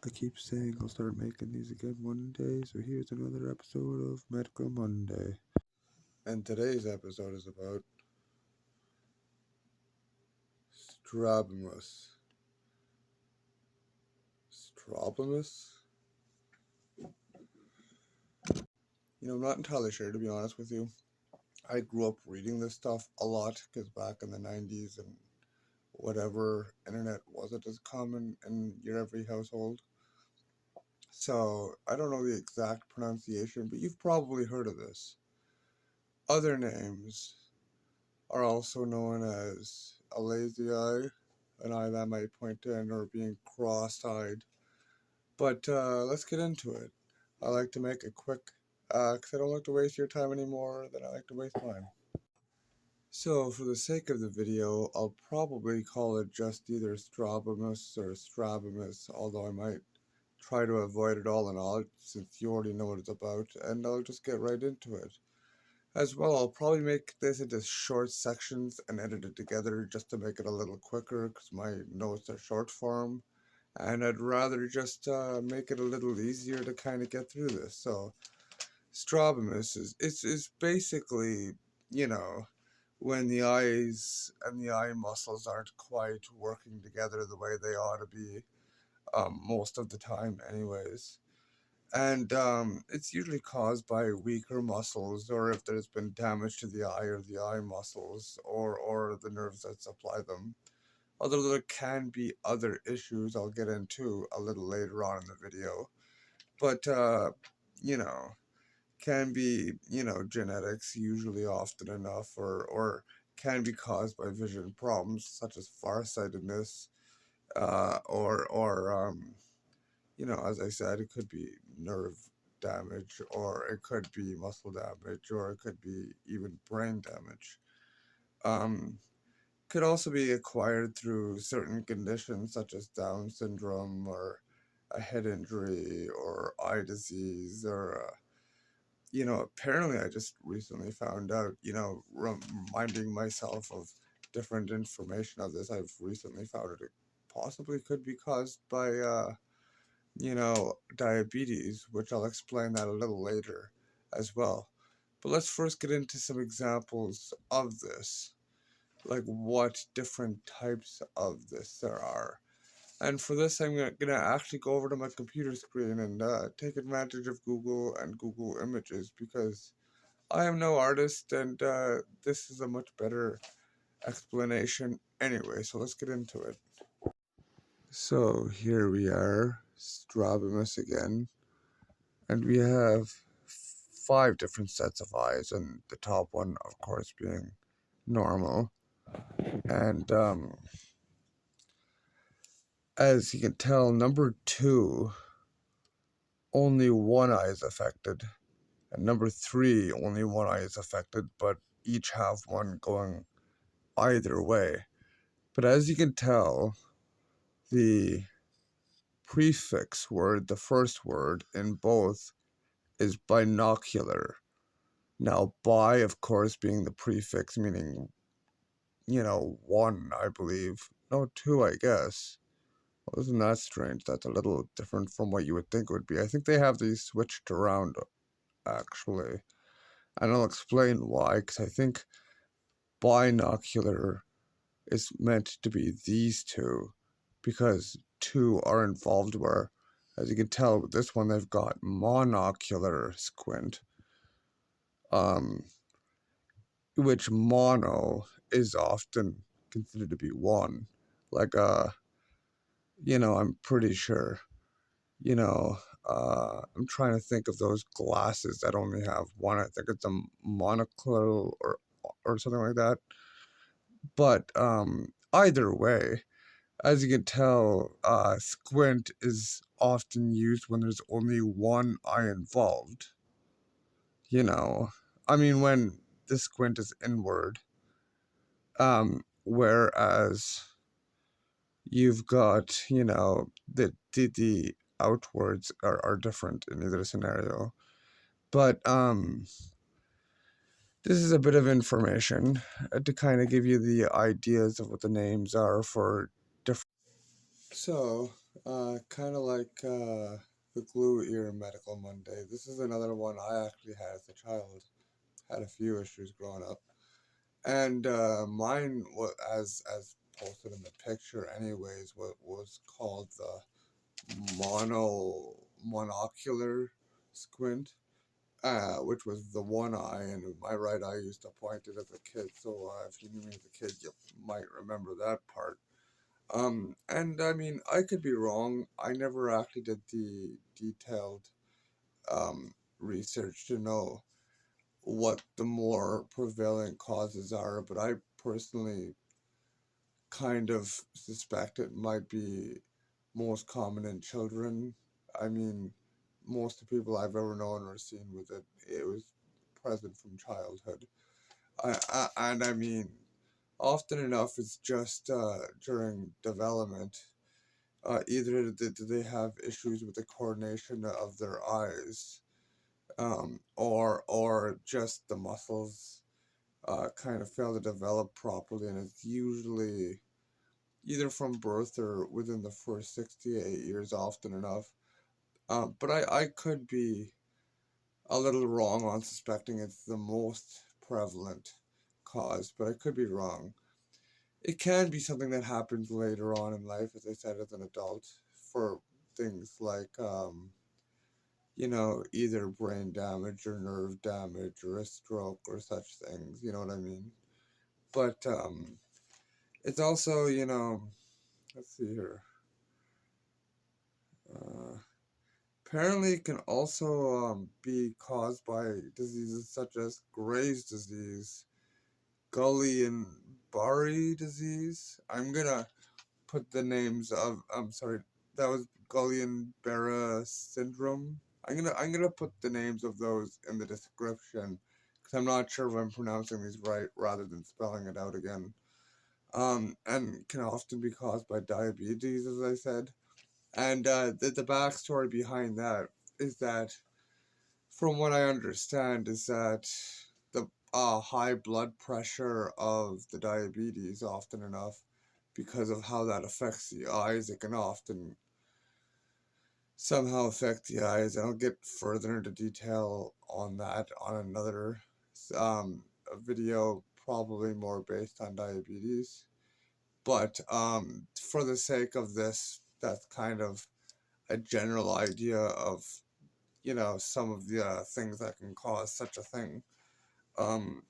I keep saying I'll start making these again one day, so here's another episode of Medical Monday. And today's episode is about Strabismus. Strabismus? I'm not entirely sure, to be honest with you. I grew up reading this stuff a lot because back in the 90s and whatever, internet wasn't as common in your every household. So I don't know the exact pronunciation, but you've probably heard of this. Other names are also known as a lazy eye, an eye that might point in, or being cross-eyed. But let's get into it. I like to make it quick, because I don't like to waste your time any more than I like to waste mine. So for the sake of the video, I'll probably call it just either Strabismus or Strabismus, although I might try to avoid it all in all, since you already know what it's about, and I'll just get right into it. As well, I'll probably make this into short sections and edit it together just to make it a little quicker, because my notes are short form, and I'd rather just make it a little easier to kind of get through this. So, Strabismus is basically, you know, when the eyes and the eye muscles aren't quite working together the way they ought to be, most of the time anyways. And it's usually caused by weaker muscles, or if there's been damage to the eye or the eye muscles, or the nerves that supply them. Although there can be other issues I'll get into a little later on in the video. But, you know, can be, genetics usually often enough, or can be caused by vision problems such as farsightedness, or as I said, it could be nerve damage, or it could be muscle damage, or it could be even brain damage. Um, could also be acquired through certain conditions such as Down syndrome, or a head injury, or eye disease, or apparently I just recently found out, reminding myself of different information of this, I've recently found it possibly could be caused by diabetes, which I'll explain that a little later as well. But let's first get into some examples of this, like what different types of this there are. And for this, I'm gonna actually go over to my computer screen and take advantage of Google and Google Images, because I am no artist, and this is a much better explanation anyway. So let's get into it. So here we are, Strabismus again. And we have 5 different sets of eyes, and the top one, of course, being normal. And as you can tell, number 2, only one eye is affected. And number 3, only one eye is affected, but each have one going either way. But as you can tell, the prefix word, the first word in both, is binocular. Now, bi, of course, being the prefix, meaning, one, I believe. No, two, I guess. Well, isn't that strange? That's a little different from what you would think it would be. I think they have these switched around, actually. And I'll explain why, because I think binocular is meant to be these two, because two are involved where, as you can tell with this one, they've got monocular squint, which mono is often considered to be one. Like, I'm pretty sure, I'm trying to think of those glasses that only have one. I think it's a monocle, or something like that. But either way, as you can tell, squint is often used when there's only one eye involved. You know, I mean, when the squint is inward, whereas you've got, the outwards are different in either scenario. But this is a bit of information to kind of give you the ideas of what the names are for different. So Kind of like the glue ear medical Monday. This is another one I actually had as a child. Had a few issues growing up, and mine was as posted in the picture, anyways. What was called the monocular squint, which was the one eye, and my right eye used to point it as a kid. So if you knew me as a kid, you might remember that part. And I mean, I could be wrong. I never actually did the detailed research to know what the more prevalent causes are, but I personally kind of suspect it might be most common in children. I mean, most of the people I've ever known or seen with it, it was present from childhood. And I mean, often enough, it's just during development. Either do they have issues with the coordination of their eyes, or just the muscles kind of fail to develop properly, and it's usually either from birth or within the first 6 to 8 years, often enough. But I could be a little wrong on suspecting it's the most prevalent cause, but I could be wrong. It can be something that happens later on in life, as I said, as an adult, for things like, either brain damage or nerve damage or a stroke or such things, you know what I mean? But it's also, let's see here. Uh, Apparently, it can also be caused by diseases such as Graves' disease, Guillian-Barré disease. I'm gonna put the names of. I'm sorry, that was Guillian-Barré Syndrome. I'm gonna put the names of those in the description because I'm not sure if I'm pronouncing these right rather than spelling it out again. And can often be caused by diabetes, as I said. And the backstory behind that is that, from what I understand, is that the high blood pressure of the diabetes, often enough, because of how that affects the eyes, it can often somehow affect the eyes. I'll get further into detail on that on another a video, probably more based on diabetes. But for the sake of this, that's kind of a general idea of some of the things that can cause such a thing. Um,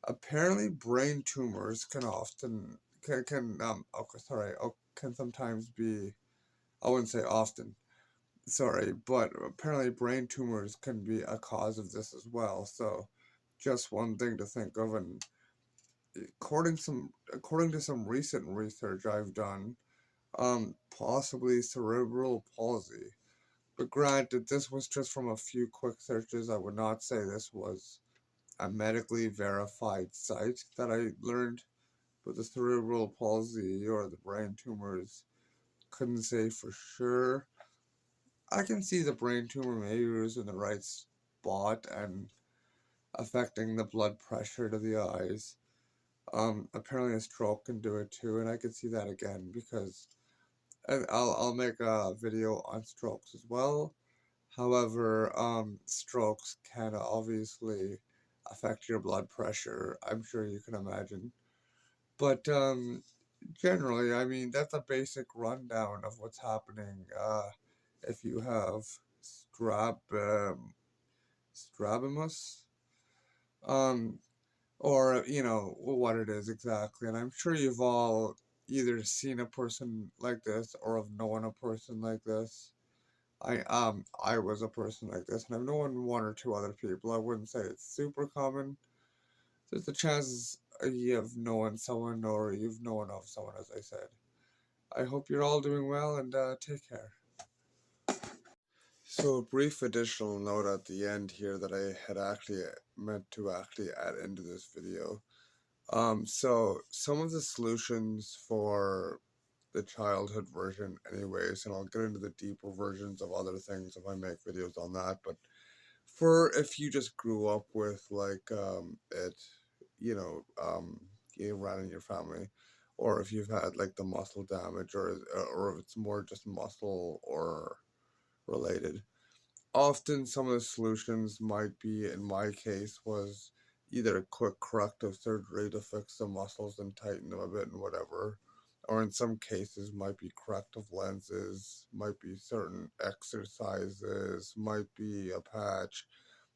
Apparently, brain tumors can often can sometimes be. I wouldn't say often. Sorry, but apparently brain tumors can be a cause of this as well. So, just one thing to think of, and according to some recent research I've done, possibly cerebral palsy. But granted, this was just from a few quick searches. I would not say this was a medically verified site that I learned, but the cerebral palsy or the brain tumors, couldn't say for sure. I can see the brain tumor maybe was in the right spot and affecting the blood pressure to the eyes. Apparently a stroke can do it too, and I could see that again because and I'll make a video on strokes as well. However, strokes can obviously affect your blood pressure. I'm sure you can imagine. But generally, I mean, that's a basic rundown of what's happening. If you have Strabismus, um, or what it is exactly. And I'm sure you've all either seen a person like this or have known a person like this. I was a person like this, and I've known one or two other people. I wouldn't say it's super common. There's the chances you have known someone or you've known of someone, as I said. I hope you're all doing well, and take care. So, a brief additional note at the end here that I had actually meant to actually add into this video. So some of the solutions for the childhood version, anyways, and I'll get into the deeper versions of other things if I make videos on that. But for if you just grew up with like it, you know, around in your family, or if you've had like the muscle damage, or if it's more just muscle or related. Often some of the solutions might be, in my case, was either a quick corrective surgery to fix the muscles and tighten them a bit and whatever, or in some cases might be corrective lenses, might be certain exercises, might be a patch,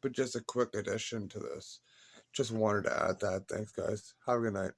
but just a quick addition to this. Just wanted to add that. Thanks, guys. Have a good night.